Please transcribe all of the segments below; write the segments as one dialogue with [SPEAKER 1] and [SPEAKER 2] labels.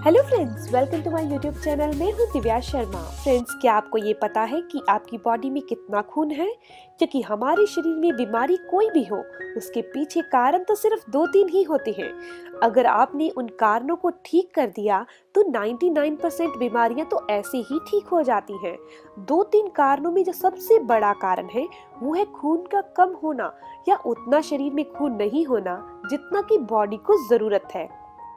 [SPEAKER 1] Hello friends, welcome to my YouTube channel. मैं हूँ Divya Sharma. Friends, क्या आपको ये पता है कि आपकी बॉडी में कितना खून है? क्योंकि हमारे शरीर में बीमारी कोई भी हो, उसके पीछे कारण तो सिर्फ 2-3 ही होते हैं। अगर आपने उन कारणों को ठीक कर दिया तो 99% बीमारियां तो ऐसे ही ठीक हो जाती हैं। 2-3 कारणों में जो सबसे बड़ा कारण है वो है खून का कम होना या उतना शरीर में खून नहीं होना जितना कि बॉडी को जरूरत है।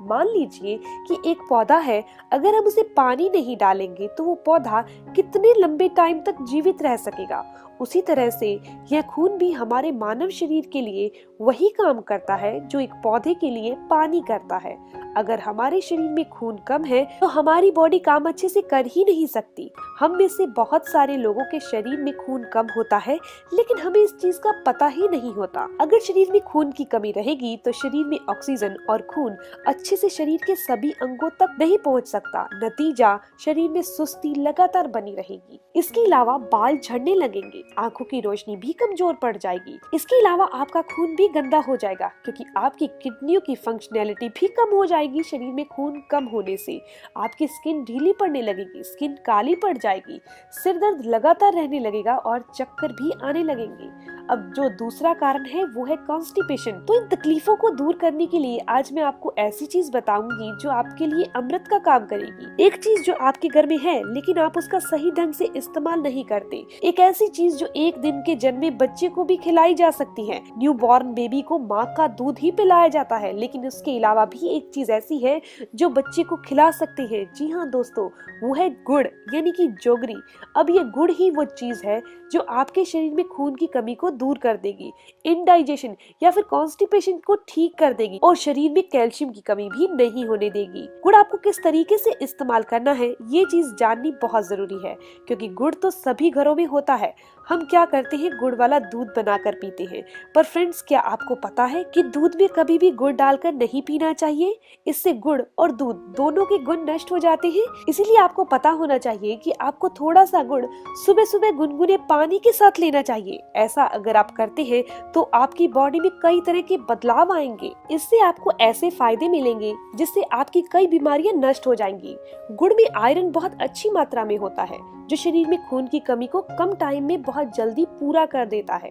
[SPEAKER 1] मान लीजिए कि एक पौधा है, अगर हम उसे पानी नहीं डालेंगे तो वो पौधा कितने लंबे टाइम तक जीवित रह सकेगा। उसी तरह से यह खून भी हमारे मानव शरीर के लिए वही काम करता है जो एक पौधे के लिए पानी करता है। अगर हमारे शरीर में खून कम है तो हमारी बॉडी काम अच्छे से कर ही नहीं सकती। हम में से बहुत सारे लोगों के शरीर में खून कम होता है, लेकिन हमें इस चीज का पता ही नहीं होता। अगर शरीर में खून की कमी रहेगी तो शरीर में ऑक्सीजन और खून अच्छे से शरीर के सभी अंगों तक नहीं पहुंच सकता। नतीजा, शरीर में सुस्ती लगातार बनी रहेगी। इसके अलावा बाल झड़ने लगेंगे, आंखों की रोशनी भी कमजोर पड़ जाएगी। इसके अलावा आपका खून भी गंदा हो जाएगा क्योंकि आपकी किडनियों की फंक्शनैलिटी भी कम हो जाएगी। शरीर में खून कम होने से आपकी स्किन ढीली पड़ने लगेगी, स्किन काली पड़ जाएगी, सिर दर्द लगातार रहने लगेगा और चक्कर भी आने लगेंगे। अब जो दूसरा कारण है वो है कॉन्स्टिपेशन। तो इन तकलीफों को दूर करने के लिए आज मैं आपको ऐसी चीज बताऊंगी जो आपके लिए अमृत का काम करेगी। एक चीज जो आपके घर में है लेकिन आप उसका सही ढंग से इस्तेमाल नहीं करते। एक ऐसी चीज जो एक दिन के जन्मे बच्चे को भी खिलाई जा सकती है। न्यू बॉर्न बेबी को माँ का दूध ही पिलाया जाता है, लेकिन उसके अलावा भी एक चीज ऐसी है जो बच्चे को खिला सकती है। जी हाँ दोस्तों, वो है गुड़ यानी कि जोगरी। अब ये गुड़ ही वो चीज है जो आपके शरीर में खून की कमी को दूर कर देगी, इंडाइजेशन या फिर कॉन्स्टिपेशन को ठीक कर देगी और शरीर में कैल्शियम की कमी भी नहीं होने देगी। गुड़ आपको किस तरीके से इस्तेमाल करना है ये चीज जाननी बहुत जरूरी है, क्योंकि गुड़ तो सभी घरों में होता है। हम क्या करते हैं, गुड़ वाला दूध बनाकर पीते हैं। पर फ्रेंड्स, क्या आपको पता है कि दूध में कभी भी गुड़ डालकर नहीं पीना चाहिए? इससे गुड़ और दूध दोनों के गुण नष्ट हो जाते हैं। इसीलिए आपको पता होना चाहिए कि आपको थोड़ा सा गुड़ सुबह सुबह गुनगुने पानी के साथ लेना चाहिए। ऐसा अगर आप करते हैं तो आपकी बॉडी में कई तरह के बदलाव आएंगे। इससे आपको ऐसे फायदे मिलेंगे जिससे आपकी कई बीमारियां नष्ट हो जाएंगी। गुड़ में आयरन बहुत अच्छी मात्रा में होता है जो शरीर में खून की कमी को कम टाइम में बहुत जल्दी पूरा कर देता है।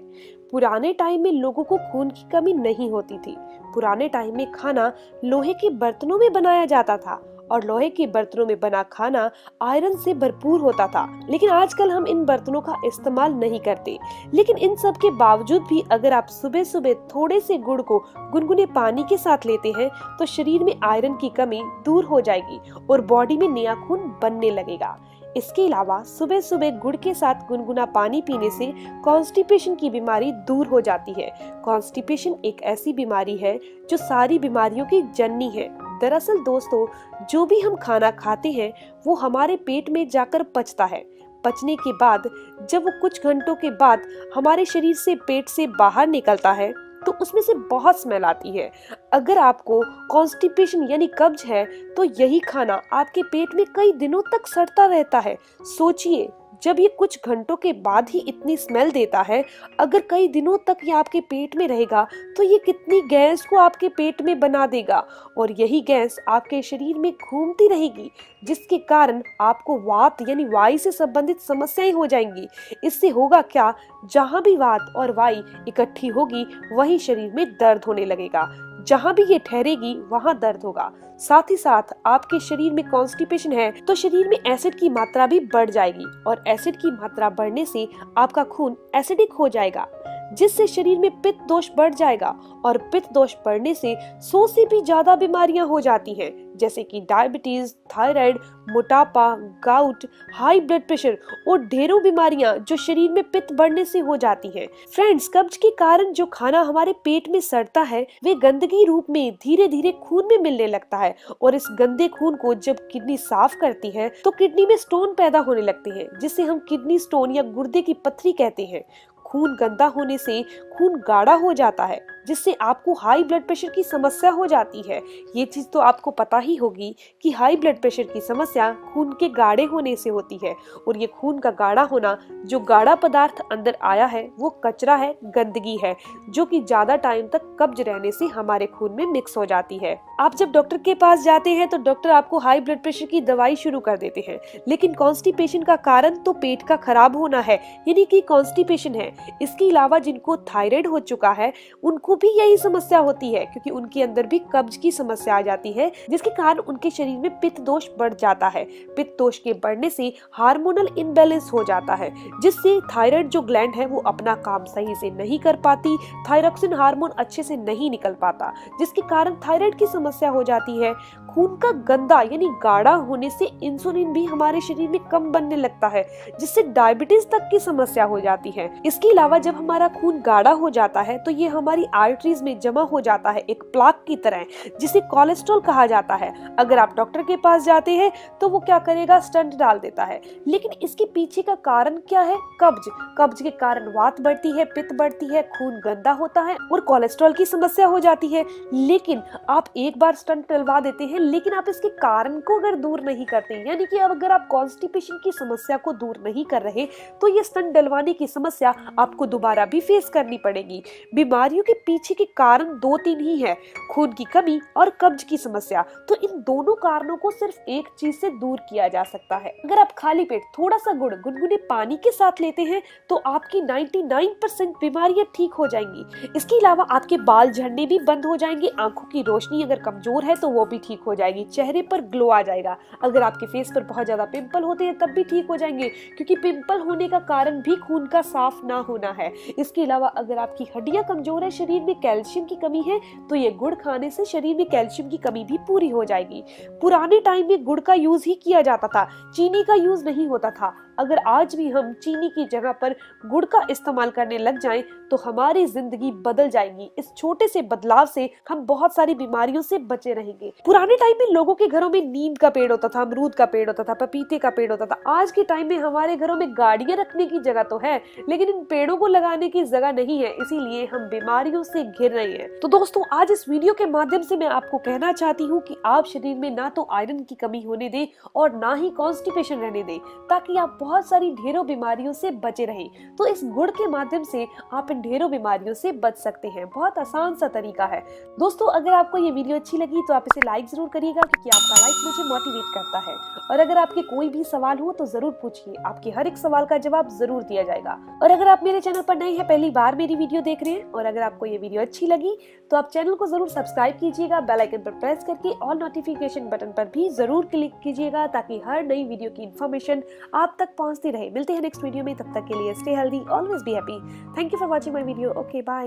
[SPEAKER 1] पुराने टाइम में लोगों को खून की कमी नहीं होती थी। पुराने टाइम में खाना लोहे के बर्तनों में बनाया जाता था और लोहे के बर्तनों में बना खाना आयरन से भरपूर होता था। लेकिन आजकल हम इन बर्तनों का इस्तेमाल नहीं करते। लेकिन इन सब के बावजूद भी अगर आप सुबह सुबह थोड़े से गुड़ को गुनगुने पानी के साथ लेते हैं तो शरीर में आयरन की कमी दूर हो जाएगी और बॉडी में नया खून बनने लगेगा। इसके अलावा सुबह सुबह गुड़ के साथ गुनगुना पानी पीने से कॉन्स्टिपेशन की बीमारी दूर हो जाती है। कॉन्स्टिपेशन एक ऐसी बीमारी है जो सारी बीमारियों की जननी है। दरअसल दोस्तों, जो भी हम खाना खाते हैं वो हमारे पेट में जाकर पचता है। पचने के बाद जब वो कुछ घंटों के बाद हमारे शरीर से पेट से बाहर निकलता है तो उसमें से बहुत स्मेल आती है। अगर आपको कॉन्स्टिपेशन यानी कब्ज है तो यही खाना आपके पेट में कई दिनों तक सड़ता रहता है। सोचिए, जब ये कुछ घंटों के बाद ही इतनी स्मेल देता है, अगर कई दिनों तक ये आपके पेट में रहेगा तो ये कितनी गैस को आपके पेट में बना देगा और यही गैस आपके शरीर में घूमती रहेगी, जिसके कारण आपको वात यानी वायु से संबंधित समस्याएं हो जाएंगी। इससे होगा क्या, जहाँ भी वात और वायु इकट्ठी होगी वहीं शरीर में दर्द होने लगेगा। जहाँ भी ये ठहरेगी वहाँ दर्द होगा। साथ ही साथ आपके शरीर में कॉन्स्टिपेशन है तो शरीर में एसिड की मात्रा भी बढ़ जाएगी और एसिड की मात्रा बढ़ने से आपका खून एसिडिक हो जाएगा, जिससे शरीर में पित्त दोष बढ़ जाएगा और पित्त दोष बढ़ने से 100 से भी ज्यादा बीमारियां हो जाती हैं, जैसे कि डायबिटीज, थायराइड, मोटापा, गाउट, हाई ब्लड प्रेशर और ढेरों बीमारियां जो शरीर में पित्त बढ़ने से हो जाती हैं। फ्रेंड्स, कब्ज के कारण जो खाना हमारे पेट में सड़ता है वे गंदगी रूप में धीरे धीरे खून में मिलने लगता है और इस गंदे खून को जब किडनी साफ करती है तो किडनी में स्टोन पैदा होने लगते हैं, जिसे हम किडनी स्टोन या गुर्दे की पथरी कहते हैं। खून गंदा होने से खून गाढ़ा हो जाता है जिससे आपको हाई ब्लड प्रेशर की समस्या हो जाती है। ये चीज तो आपको पता ही होगी कि हाई ब्लड प्रेशर की समस्या खून के गाढ़े होने से होती है, और ये खून का गाढ़ा होना, जो गाढ़ा पदार्थ अंदर आया है वो कचरा है, गंदगी है, जो कि ज्यादा टाइम तक कब्ज रहने से हमारे खून में मिक्स हो जाती है। आप जब डॉक्टर के पास जाते हैं तो डॉक्टर आपको हाई ब्लड प्रेशर की दवाई शुरू कर देते हैं, लेकिन कॉन्स्टिपेशन का कारण तो पेट का खराब होना है, यानी कि कॉन्स्टिपेशन है। इसके अलावा जिनको थायराइड हो चुका है उनको भी यही समस्या होती है, क्योंकि उनके अंदर भी कब्ज की समस्या आ जाती है, जिसके कारण उनके शरीर में पित्त दोष बढ़ जाता है। पित्त दोष के बढ़ने से हार्मोनल इनबैलेंस हो जाता है, जिससे थायराइड जो ग्लैंड है वो अपना काम सही से नहीं कर पाती, थायरॉक्सिन हार्मोन अच्छे से नहीं निकल पाता, जिसके कारण थायराइड की समस्या हो जाती है। खून का गंदा यानी गाढ़ा होने से इंसुलिन भी हमारे शरीर में कम बनने लगता है, जिससे डायबिटीज तक की समस्या हो जाती है। इसके अलावा जब हमारा खून गाढ़ा हो जाता है तो ये हमारी आर्टरीज में जमा हो जाता है एक प्लाक की तरह, जिसे कोलेस्ट्रॉल कहा जाता है। अगर आप डॉक्टर के पास जाते हैं तो वो क्या करेगा, स्टंट डाल देता है, लेकिन इसके पीछे का कारण क्या है, कब्ज। कब्ज के कारण वात बढ़ती है, पित्त बढ़ती है, खून गंदा होता है और कोलेस्ट्रॉल की समस्या हो जाती है। लेकिन आप एक बार स्टंट डलवा देते हैं, लेकिन आप इसके कारण को अगर दूर नहीं करते, यानी कि अगर आप कॉन्स्टिपेशन की समस्या को दूर नहीं कर रहे तो ये स्टंट डलवाने की समस्या आपको दोबारा भी फेस करनी पड़ेगी। बीमारियों के पीछे के कारण 2-3 ही है, खून की कमी और कब्ज की समस्या। तो इन दोनों कारणों को सिर्फ एक चीज से दूर किया जा सकता है। अगर आप खाली पेट थोड़ा सा गुड़ गुनगुने पानी के साथ लेते हैं तो आपकी 99% बीमारियां ठीक हो जाएंगी। इसके अलावा आपके बाल झड़ने भी बंद हो जाएंगे, आंखों की रोशनी अगर कमजोर है तो वो भी ठीक हो जाएगी, चेहरे पर ग्लो आ जाएगा। अगर आपके फेस पर बहुत ज्यादा पिंपल होते हैं तब भी ठीक हो जाएंगे, क्योंकि पिंपल होने का कारण भी खून का साफ ना होना है। इसके अलावा अगर आपकी हड्डियां कमजोर है, शरीर में कैल्शियम की कमी है, तो ये गुड़ खाने से शरीर में कैल्शियम की कमी भी पूरी हो जाएगी। पुराने टाइम में गुड़ का यूज ही किया जाता था, चीनी का यूज नहीं होता था। अगर आज भी हम चीनी की जगह पर गुड़ का इस्तेमाल करने लग जाएं तो हमारी जिंदगी बदल जाएगी। इस छोटे से बदलाव से हम बहुत सारी बीमारियों से बचे रहेंगे। पुराने टाइम में लोगों के घरों में नीम का पेड़ होता था, अमरूद का पेड़ होता था, पपीते का पेड़ होता था। आज के टाइम में हमारे घरों में गाड़ियां रखने की जगह तो है, लेकिन इन पेड़ों को लगाने की जगह नहीं है, इसीलिए हम बीमारियों से घिर रहे हैं। तो दोस्तों, आज इस वीडियो के माध्यम से मैं आपको कहना चाहती हूँ कि आप शरीर में ना तो आयरन की कमी होने दें और ना ही कॉन्स्टिपेशन रहने दें, ताकि आप बहुत सारी ढेरों बीमारियों से बचे रहें। तो इस गुड़ के माध्यम से आप इन ढेरों बीमारियों से बच सकते हैं। बहुत आसान सा तरीका है। दोस्तों, अगर आपको ये वीडियो अच्छी लगी तो आप इसे लाइक जरूर करिएगा, क्योंकि आपका लाइक मुझे मोटिवेट करता है। और अगर आपके कोई भी सवाल हो तो जरूर पूछिए, आपके हर एक सवाल का जवाब जरूर दिया जाएगा। और अगर आप मेरे चैनल पर नए हैं, पहली बार मेरी वीडियो देख रहे हैं, और अगर आपको ये वीडियो अच्छी लगी तो आप चैनल को जरूर सब्सक्राइब कीजिएगा, बेल आइकन पर प्रेस करके ऑल नोटिफिकेशन बटन पर भी जरूर क्लिक कीजिएगा, ताकि हर नई वीडियो की इन्फॉर्मेशन आप तक पहुंचती रहे। मिलते हैं नेक्स्ट वीडियो में, तब तक के लिए stay healthy, always be happy. Thank you for watching my video. Okay, bye.